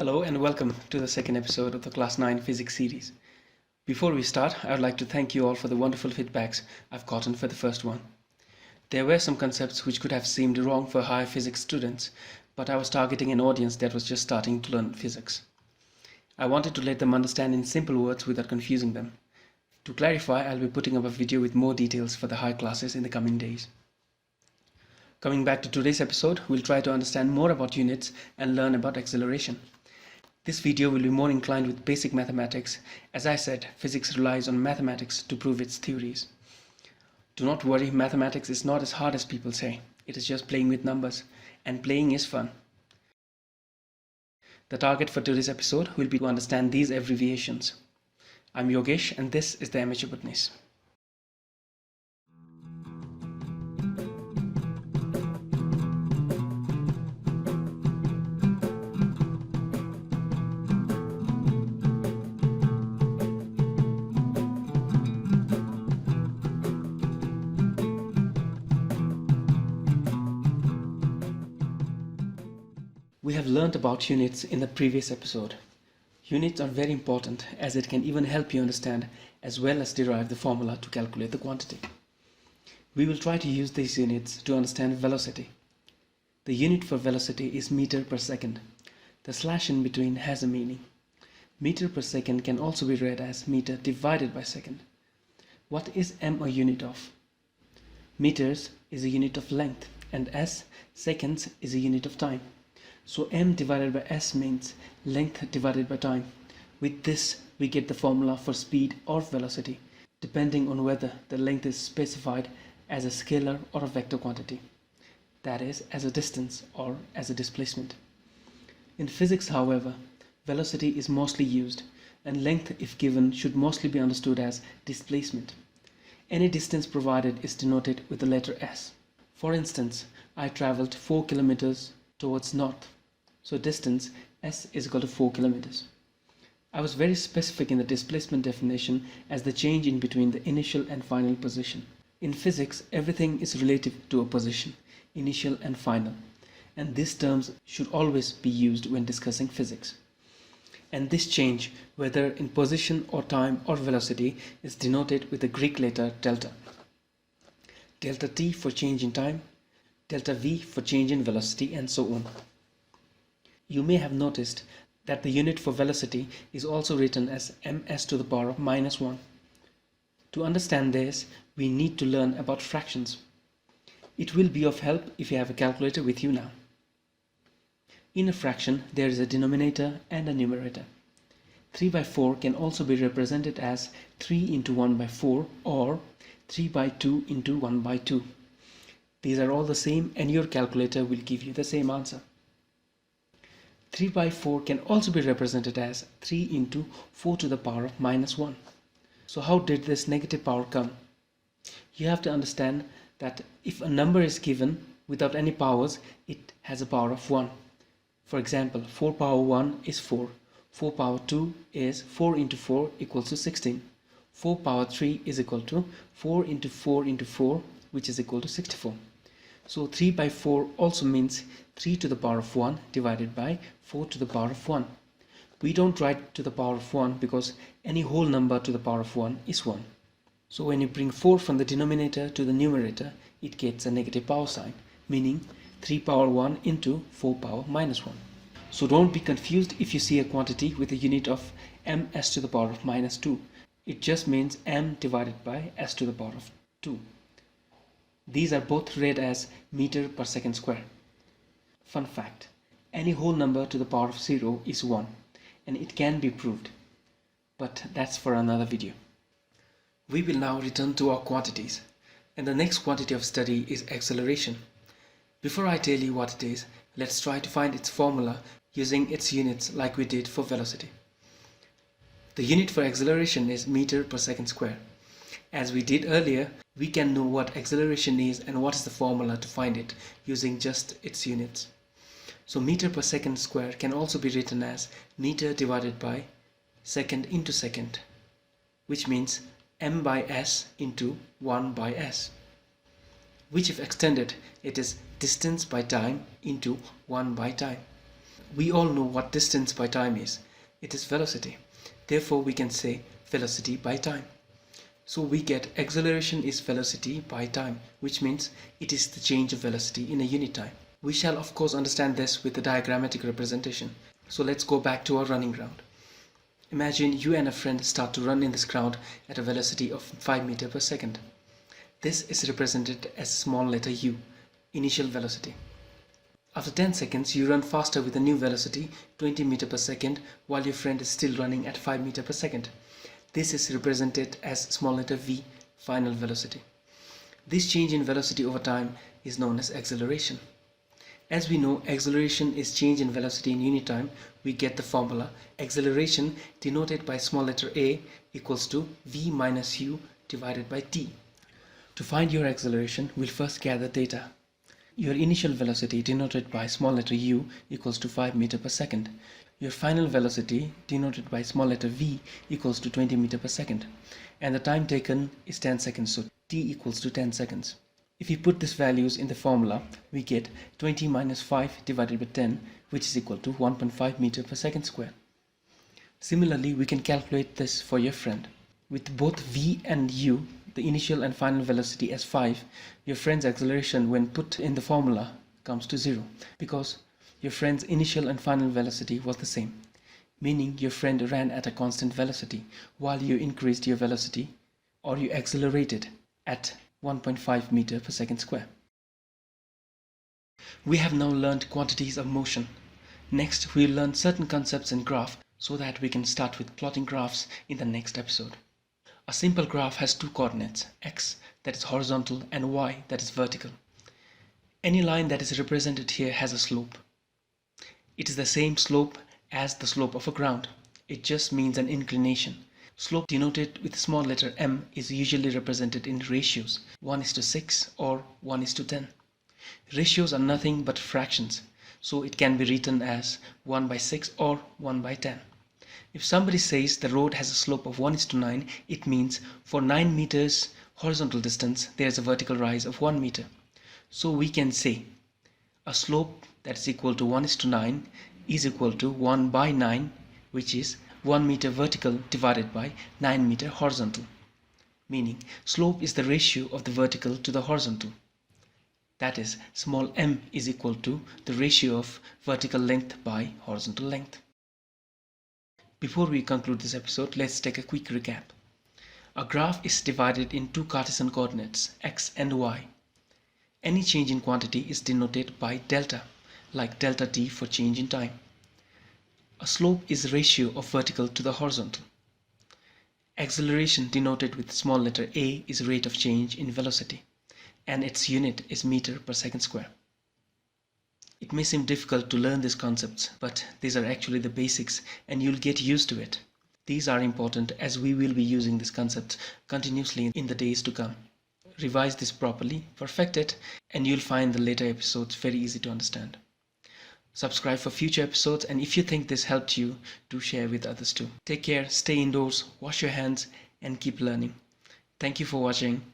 Hello and welcome to the second episode of the Class 9 Physics series. Before we start, I would like to thank you all for the wonderful feedbacks I've gotten for the first one. There were some concepts which could have seemed wrong for higher physics students, but I was targeting an audience that was just starting to learn physics. I wanted to let them understand in simple words without confusing them. To clarify, I'll be putting up a video with more details for the high classes in the coming days. Coming back to today's episode, we'll try to understand more about units and learn about acceleration. This video will be more inclined with basic mathematics. As I said, physics relies on mathematics to prove its theories. Do not worry, mathematics is not as hard as people say. It is just playing with numbers, and playing is fun. The target for today's episode will be to understand these abbreviations. I'm Yogesh and this is the Amateur Bhutanese. We have learnt about units in the previous episode. Units are very important as it can even help you understand as well as derive the formula to calculate the quantity. We will try to use these units to understand velocity. The unit for velocity is meter per second. The slash in between has a meaning. Meter per second can also be read as meter divided by second. What is m a unit of? Meters is a unit of length and s, seconds, is a unit of time. So m divided by s means length divided by time. With this, we get the formula for speed or velocity, depending on whether the length is specified as a scalar or a vector quantity. That is, as a distance or as a displacement. In physics, however, velocity is mostly used, and length, if given, should mostly be understood as displacement. Any distance provided is denoted with the letter s. For instance, I traveled 4 kilometers towards north. So distance s is equal to 4 kilometers. I was very specific in the displacement definition as the change in between the initial and final position. In physics, everything is relative to a position, initial and final, and these terms should always be used when discussing physics. And this change, whether in position or time or velocity, is denoted with the Greek letter delta. Delta t for change in time, delta v for change in velocity, and so on. You may have noticed that the unit for velocity is also written as ms to the power of minus 1. To understand this, we need to learn about fractions. It will be of help if you have a calculator with you now. In a fraction, there is a denominator and a numerator. 3 by 4 can also be represented as 3 into 1 by 4 or 3 by 2 into 1 by 2. These are all the same and your calculator will give you the same answer. 3 by 4 can also be represented as 3 into 4 to the power of minus 1. So how did this negative power come? You have to understand that if a number is given without any powers, it has a power of 1. For example, 4 power 1 is 4. 4 power 2 is 4 into 4 equals to 16. 4 power 3 is equal to 4 into 4 into 4, which is equal to 64. So 3 by 4 also means 3 to the power of 1 divided by 4 to the power of 1. We don't write to the power of 1 because any whole number to the power of 1 is 1. So when you bring 4 from the denominator to the numerator, it gets a negative power sign, meaning 3 power 1 into 4 power minus 1. So don't be confused if you see a quantity with a unit of ms to the power of minus 2. It just means m divided by s to the power of 2. These are both read as meter per second square. Fun fact, any whole number to the power of 0 is 1 and it can be proved, but that's for another video. We will now return to our quantities, and the next quantity of study is acceleration. Before I tell you what it is, let's try to find its formula using its units like we did for velocity. The unit for acceleration is meter per second square. As we did earlier, we can know what acceleration is and what is the formula to find it using just its units. So meter per second square can also be written as meter divided by second into second, which means m by s into 1 by s, which if extended, it is distance by time into 1 by time. We all know what distance by time is. It is velocity. Therefore, we can say velocity by time. So we get acceleration is velocity by time, which means it is the change of velocity in a unit time. We shall of course understand this with the diagrammatic representation. So let's go back to our running ground. Imagine you and a friend start to run in this ground at a velocity of 5 meters per second. This is represented as small letter u, initial velocity. After 10 seconds, you run faster with a new velocity, 20 meters per second, while your friend is still running at 5 meters per second. This is represented as small letter v, final velocity. This change in velocity over time is known as acceleration. As we know, acceleration is change in velocity in unit time. We get the formula acceleration denoted by small letter a equals to v minus u divided by t. To find your acceleration, we'll first gather data. Your initial velocity denoted by small letter u equals to 5 meters per second. Your final velocity denoted by small letter v equals to 20 meters per second. And the time taken is 10 seconds, so t equals to 10 seconds. If we put these values in the formula, we get 20 minus 5 divided by 10, which is equal to 1.5 meters per second square. Similarly, we can calculate this for your friend. With both v and u, the initial and final velocity as 5, your friend's acceleration when put in the formula comes to 0, because your friend's initial and final velocity was the same, meaning your friend ran at a constant velocity while you increased your velocity, or you accelerated at 1.5 meters per second square. We have now learned quantities of motion. Next, we'll learn certain concepts in graph so that we can start with plotting graphs in the next episode. A simple graph has two coordinates, x that is horizontal and y that is vertical. Any line that is represented here has a slope. It is the same slope as the slope of a ground. It just means an inclination. Slope denoted with small letter m is usually represented in ratios, 1:6 or 1:10. Ratios are nothing but fractions, so it can be written as 1/6 or 1/10. If somebody says the road has a slope of 1:9, it means for 9 meters horizontal distance there is a vertical rise of 1 meter. So we can say a slope that is equal to 1:9 is equal to 1/9, which is 1 meter vertical divided by 9 meter horizontal, meaning slope is the ratio of the vertical to the horizontal. That is, small m is equal to the ratio of vertical length by horizontal length. Before we conclude this episode, let's take a quick recap. A graph is divided in two Cartesian coordinates, x and y. Any change in quantity is denoted by delta, like delta t for change in time. A slope is ratio of vertical to the horizontal. Acceleration denoted with small letter a is rate of change in velocity, and its unit is meter per second square. It may seem difficult to learn these concepts, but these are actually the basics and you'll get used to it. These are important as we will be using these concepts continuously in the days to come. Revise this properly, perfect it, and you'll find the later episodes very easy to understand. Subscribe for future episodes, and if you think this helped you, do share with others too. Take care, stay indoors, wash your hands, and keep learning. Thank you for watching.